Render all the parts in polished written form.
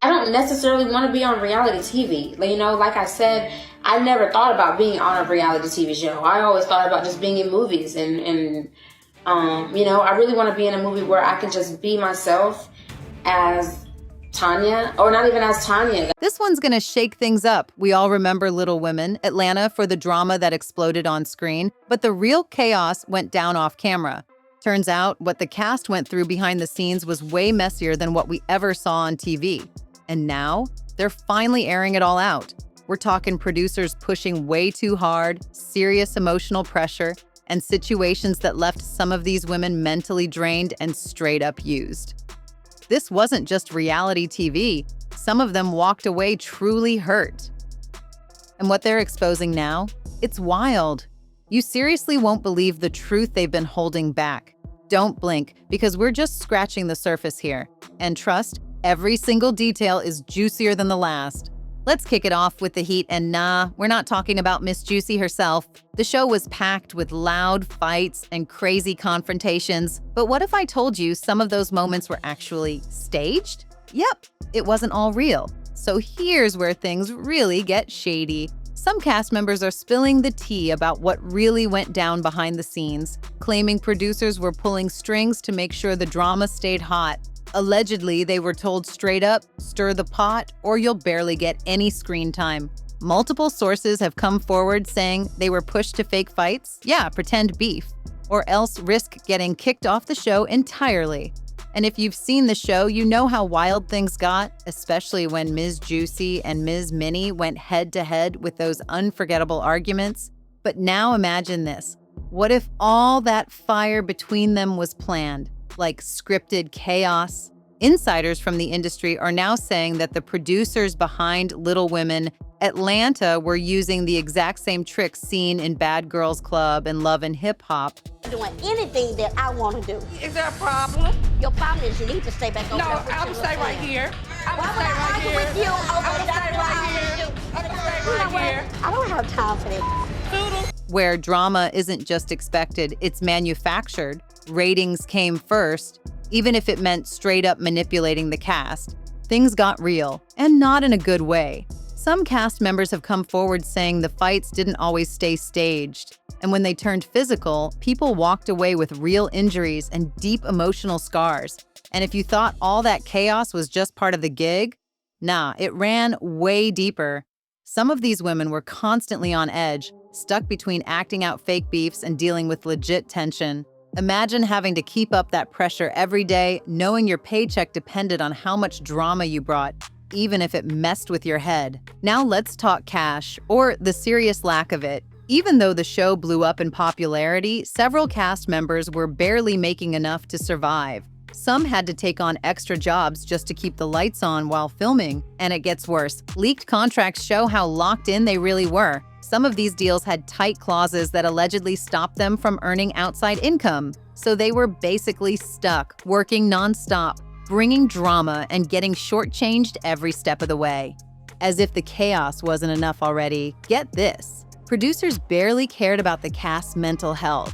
I don't necessarily want to be on reality TV. You know, like I said, I never thought about being on a reality TV show. I always thought about just being in movies and you know, I really want to be in a movie where I can just be myself as Tanya, or not even as Tanya. This one's gonna shake things up. We all remember Little Women, Atlanta, for the drama that exploded on screen, but the real chaos went down off camera. Turns out, what the cast went through behind the scenes was way messier than what we ever saw on TV. And now, they're finally airing it all out. We're talking producers pushing way too hard, serious emotional pressure, and situations that left some of these women mentally drained and straight up used. This wasn't just reality TV. Some of them walked away truly hurt. And what they're exposing now? It's wild. You seriously won't believe the truth they've been holding back. Don't blink, because we're just scratching the surface here. And trust, every single detail is juicier than the last. Let's kick it off with the heat, and nah, we're not talking about Miss Juicy herself. The show was packed with loud fights and crazy confrontations, but what if I told you some of those moments were actually staged? Yep, it wasn't all real. So here's where things really get shady. Some cast members are spilling the tea about what really went down behind the scenes, claiming producers were pulling strings to make sure the drama stayed hot. Allegedly, they were told straight up, stir the pot, or you'll barely get any screen time. Multiple sources have come forward saying they were pushed to fake fights, pretend beef, or else risk getting kicked off the show entirely. And if you've seen the show, you know how wild things got, especially when Ms. Juicy and Ms. Minnie went head-to-head with those unforgettable arguments. But now imagine this. What if all that fire between them was planned? Like scripted chaos? Insiders from the industry are now saying that the producers behind Little Women Atlanta were using the exact same tricks seen in Bad Girls Club and Love and Hip Hop. Doing anything that I want to do. Is there a problem? Your problem is you need to stay back over there. No, I'm stay right here. Why would I argue with you over here. I don't have time for this. Where drama isn't just expected, it's manufactured. Ratings came first, even if it meant straight up manipulating the cast. Things got real, and not in a good way. Some cast members have come forward saying the fights didn't always stay staged, and when they turned physical, people walked away with real injuries and deep emotional scars. And if you thought all that chaos was just part of the gig, nah, it ran way deeper. Some of these women were constantly on edge, stuck between acting out fake beefs and dealing with legit tension. Imagine having to keep up that pressure every day, knowing your paycheck depended on how much drama you brought, even if it messed with your head. Now let's talk cash, or the serious lack of it. Even though the show blew up in popularity, several cast members were barely making enough to survive. Some had to take on extra jobs just to keep the lights on while filming, and it gets worse. Leaked contracts show how locked in they really were. Some of these deals had tight clauses that allegedly stopped them from earning outside income. So they were basically stuck, working nonstop, bringing drama and getting shortchanged every step of the way. As if the chaos wasn't enough already, get this. Producers barely cared about the cast's mental health.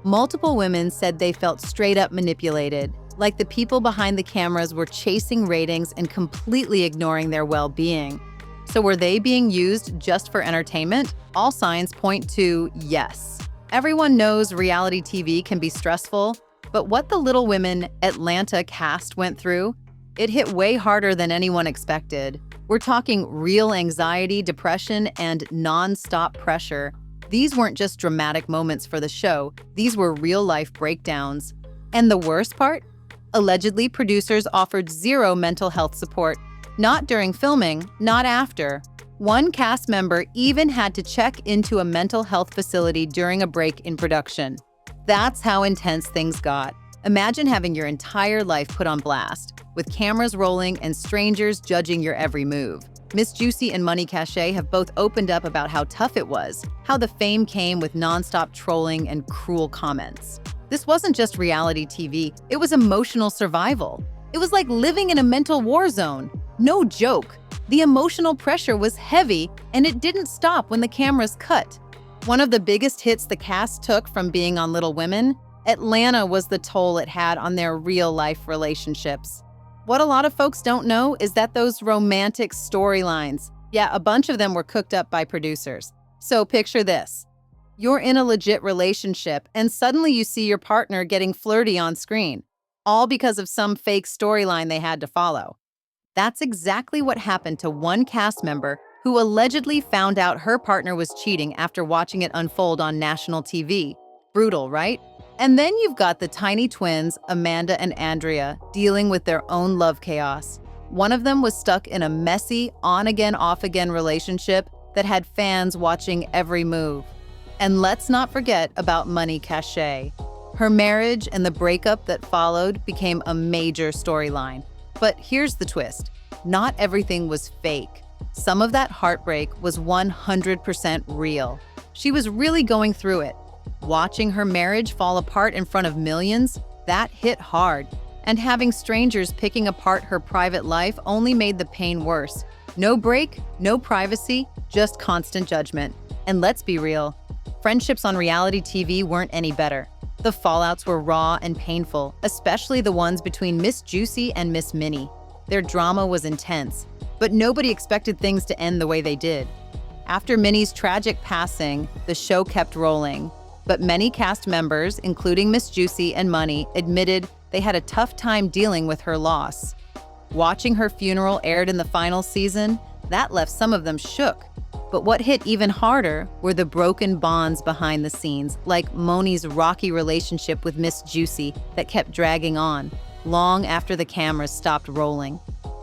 Multiple women said they felt straight up manipulated, like the people behind the cameras were chasing ratings and completely ignoring their well-being. So were they being used just for entertainment? All signs point to yes. Everyone knows reality TV can be stressful, but what the Little Women Atlanta cast went through, it hit way harder than anyone expected. We're talking real anxiety, depression, and non-stop pressure. These weren't just dramatic moments for the show, these were real-life breakdowns. And the worst part? Allegedly, producers offered zero mental health support. Not during filming, not after. One cast member even had to check into a mental health facility during a break in production. That's how intense things got. Imagine having your entire life put on blast, with cameras rolling and strangers judging your every move. Miss Juicy and Money Cachet have both opened up about how tough it was, how the fame came with nonstop trolling and cruel comments. This wasn't just reality TV, it was emotional survival. It was like living in a mental war zone. No joke. The emotional pressure was heavy, and it didn't stop when the cameras cut. One of the biggest hits the cast took from being on Little Women? Atlanta was the toll it had on their real-life relationships. What a lot of folks don't know is that those romantic storylines, yeah, a bunch of them were cooked up by producers. So picture this. You're in a legit relationship, and suddenly you see your partner getting flirty on screen, all because of some fake storyline they had to follow. That's exactly what happened to one cast member who allegedly found out her partner was cheating after watching it unfold on national TV. Brutal, right? And then you've got the tiny twins, Amanda and Andrea, dealing with their own love chaos. One of them was stuck in a messy, on-again, off-again relationship that had fans watching every move. And let's not forget about Money Cachet. Her marriage and the breakup that followed became a major storyline. But here's the twist. Not everything was fake. Some of that heartbreak was 100% real. She was really going through it. Watching her marriage fall apart in front of millions, that hit hard. And having strangers picking apart her private life only made the pain worse. No break, no privacy, just constant judgment. And let's be real, friendships on reality TV weren't any better. The fallouts were raw and painful, especially the ones between Miss Juicy and Miss Minnie. Their drama was intense, but nobody expected things to end the way they did. After Minnie's tragic passing, the show kept rolling, but many cast members, including Miss Juicy and Money, admitted they had a tough time dealing with her loss. Watching her funeral aired in the final season, that left some of them shook. But what hit even harder were the broken bonds behind the scenes, like Moni's rocky relationship with Miss Juicy that kept dragging on, long after the cameras stopped rolling.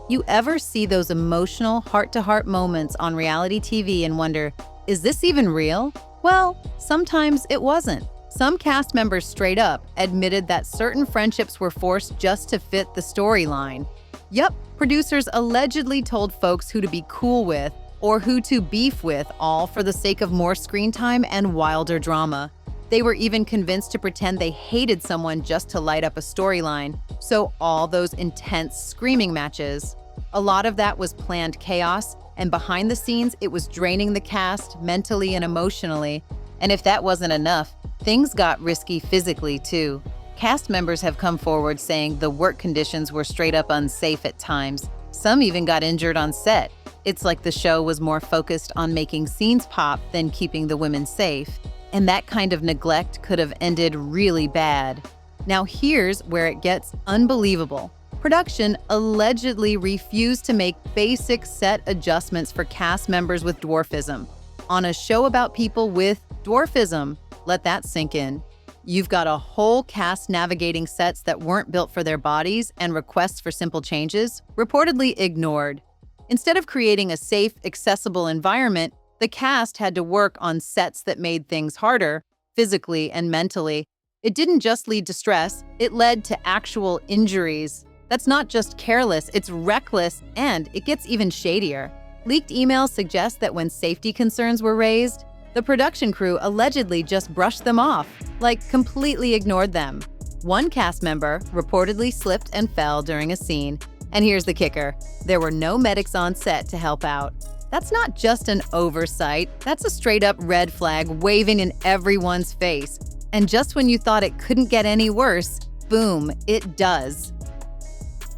You ever see those emotional, heart-to-heart moments on reality TV and wonder, is this even real? Well, sometimes it wasn't. Some cast members straight up admitted that certain friendships were forced just to fit the storyline. Yup, producers allegedly told folks who to be cool with or who to beef with, all for the sake of more screen time and wilder drama. They were even convinced to pretend they hated someone just to light up a storyline. So all those intense screaming matches. A lot of that was planned chaos, and behind the scenes, it was draining the cast mentally and emotionally. And if that wasn't enough, things got risky physically too. Cast members have come forward saying the work conditions were straight up unsafe at times. Some even got injured on set. It's like the show was more focused on making scenes pop than keeping the women safe. And that kind of neglect could have ended really bad. Now here's where it gets unbelievable. Production allegedly refused to make basic set adjustments for cast members with dwarfism. On a show about people with dwarfism, let that sink in. You've got a whole cast navigating sets that weren't built for their bodies, and requests for simple changes reportedly ignored. Instead of creating a safe, accessible environment, the cast had to work on sets that made things harder, physically and mentally. It didn't just lead to stress, it led to actual injuries. That's not just careless, it's reckless, and it gets even shadier. Leaked emails suggest that when safety concerns were raised, the production crew allegedly just brushed them off, like completely ignored them. One cast member reportedly slipped and fell during a scene. And here's the kicker, there were no medics on set to help out. That's not just an oversight, that's a straight-up red flag waving in everyone's face. And just when you thought it couldn't get any worse, boom, it does.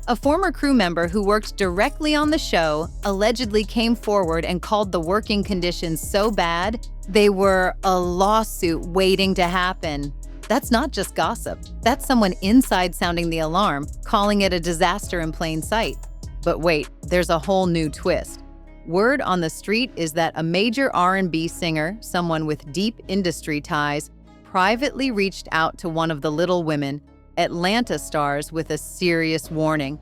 A former crew member who worked directly on the show allegedly came forward and called the working conditions so bad, they were a lawsuit waiting to happen. That's not just gossip. That's someone inside sounding the alarm, calling it a disaster in plain sight. But wait, there's a whole new twist. Word on the street is that a major R&B singer, someone with deep industry ties, privately reached out to one of the Little Women, Atlanta stars, with a serious warning.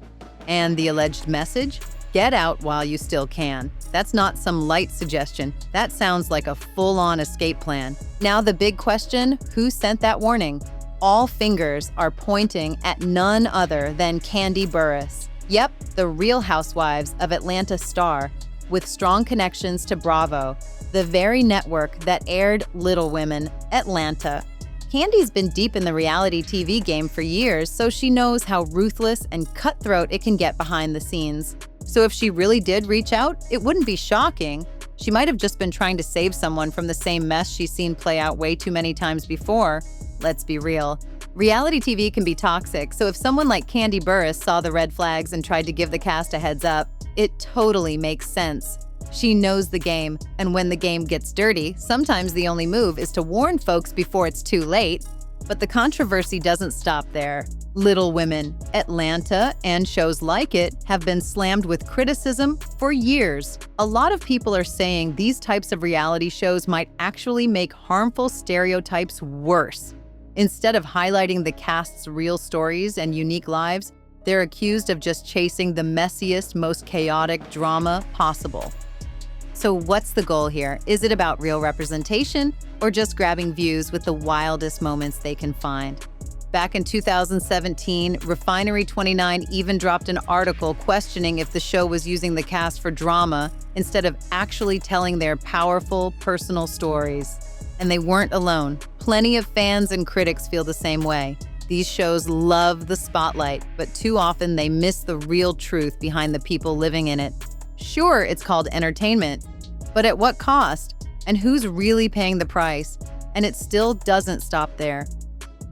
And the alleged message? Get out while you still can. That's not some light suggestion. That sounds like a full-on escape plan. Now the big question, who sent that warning? All fingers are pointing at none other than Kandi Burruss. Yep, the Real Housewives of Atlanta star, with strong connections to Bravo, the very network that aired Little Women, Atlanta. Kandi's been deep in the reality TV game for years, so she knows how ruthless and cutthroat it can get behind the scenes. So if she really did reach out, it wouldn't be shocking. She might have just been trying to save someone from the same mess she's seen play out way too many times before. Let's be real. Reality TV can be toxic, so if someone like Candy Burris saw the red flags and tried to give the cast a heads up, it totally makes sense. She knows the game, and when the game gets dirty, sometimes the only move is to warn folks before it's too late. But the controversy doesn't stop there. Little Women, Atlanta, and shows like it have been slammed with criticism for years. A lot of people are saying these types of reality shows might actually make harmful stereotypes worse. Instead of highlighting the cast's real stories and unique lives, they're accused of just chasing the messiest, most chaotic drama possible. So what's the goal here? Is it about real representation or just grabbing views with the wildest moments they can find? Back in 2017, Refinery29 even dropped an article questioning if the show was using the cast for drama instead of actually telling their powerful, personal stories. And they weren't alone. Plenty of fans and critics feel the same way. These shows love the spotlight, but too often they miss the real truth behind the people living in it. Sure, it's called entertainment, but at what cost? And who's really paying the price? And it still doesn't stop there.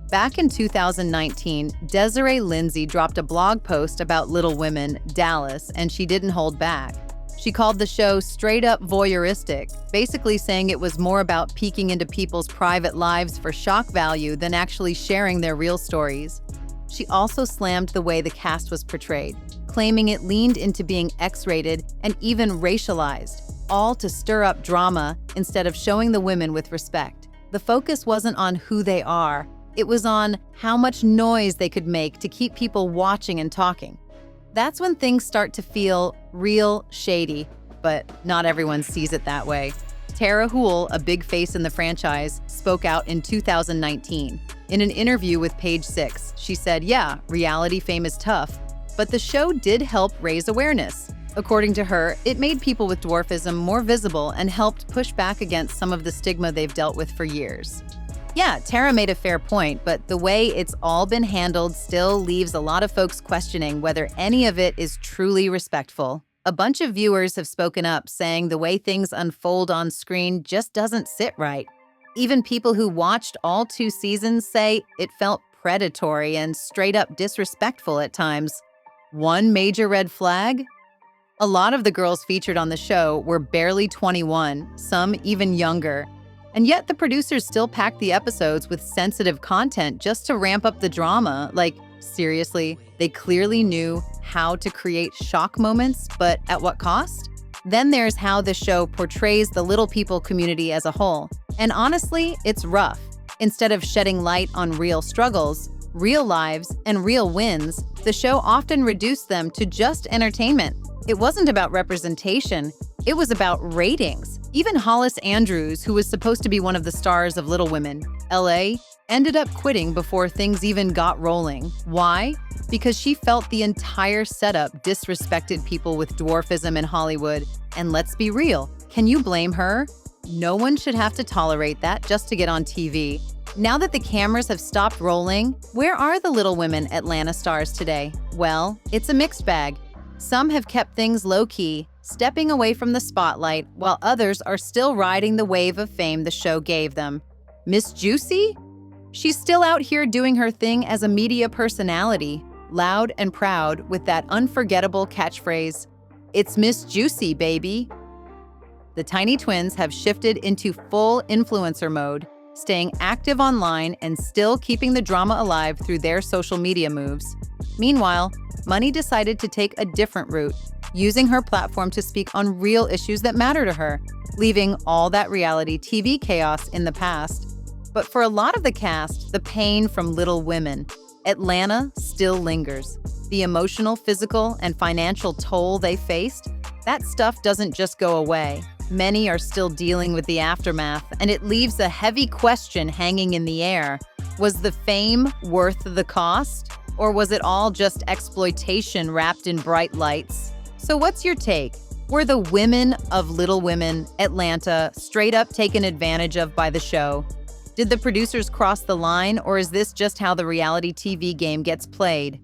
Back in 2019, Desiree Lindsay dropped a blog post about Little Women, Dallas, and she didn't hold back. She called the show straight up voyeuristic, basically saying it was more about peeking into people's private lives for shock value than actually sharing their real stories. She also slammed the way the cast was portrayed, claiming it leaned into being X-rated and even racialized, all to stir up drama instead of showing the women with respect. The focus wasn't on who they are, it was on how much noise they could make to keep people watching and talking. That's when things start to feel real shady, but not everyone sees it that way. Tara Houle, a big face in the franchise, spoke out in 2019. In an interview with Page Six, she said, "Yeah, reality fame is tough, but the show did help raise awareness." According to her, it made people with dwarfism more visible and helped push back against some of the stigma they've dealt with for years. Yeah, Tara made a fair point, but the way it's all been handled still leaves a lot of folks questioning whether any of it is truly respectful. A bunch of viewers have spoken up, saying the way things unfold on screen just doesn't sit right. Even people who watched all 2 seasons say it felt predatory and straight up disrespectful at times. One major red flag? A lot of the girls featured on the show were barely 21, some even younger. And yet the producers still packed the episodes with sensitive content just to ramp up the drama. Like, seriously, they clearly knew how to create shock moments, but at what cost? Then there's how the show portrays the little people community as a whole. And honestly, it's rough. Instead of shedding light on real struggles, real lives, and real wins, the show often reduced them to just entertainment. It wasn't about representation, it was about ratings. Even Hollis Andrews, who was supposed to be one of the stars of Little Women, LA, ended up quitting before things even got rolling. Why? Because she felt the entire setup disrespected people with dwarfism in Hollywood. And let's be real, can you blame her? No one should have to tolerate that just to get on TV. Now that the cameras have stopped rolling, where are the Little Women Atlanta stars today? Well, it's a mixed bag. Some have kept things low-key, stepping away from the spotlight, while others are still riding the wave of fame the show gave them. Miss Juicy? She's still out here doing her thing as a media personality, loud and proud with that unforgettable catchphrase, "It's Miss Juicy, baby." The Tiny Twins have shifted into full influencer mode, staying active online and still keeping the drama alive through their social media moves. Meanwhile, Money decided to take a different route, using her platform to speak on real issues that matter to her, leaving all that reality TV chaos in the past. But for a lot of the cast, the pain from Little Women, Atlanta still lingers. The emotional, physical, and financial toll they faced, that stuff doesn't just go away. Many are still dealing with the aftermath, and it leaves a heavy question hanging in the air. Was the fame worth the cost? Or was it all just exploitation wrapped in bright lights? So what's your take? Were the women of Little Women, Atlanta, straight up taken advantage of by the show? Did the producers cross the line, or is this just how the reality TV game gets played?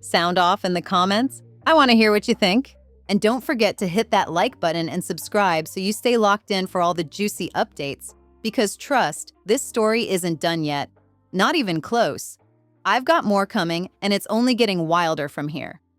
Sound off in the comments? I want to hear what you think. And don't forget to hit that like button and subscribe so you stay locked in for all the juicy updates. Because trust, this story isn't done yet. Not even close. I've got more coming, and it's only getting wilder from here.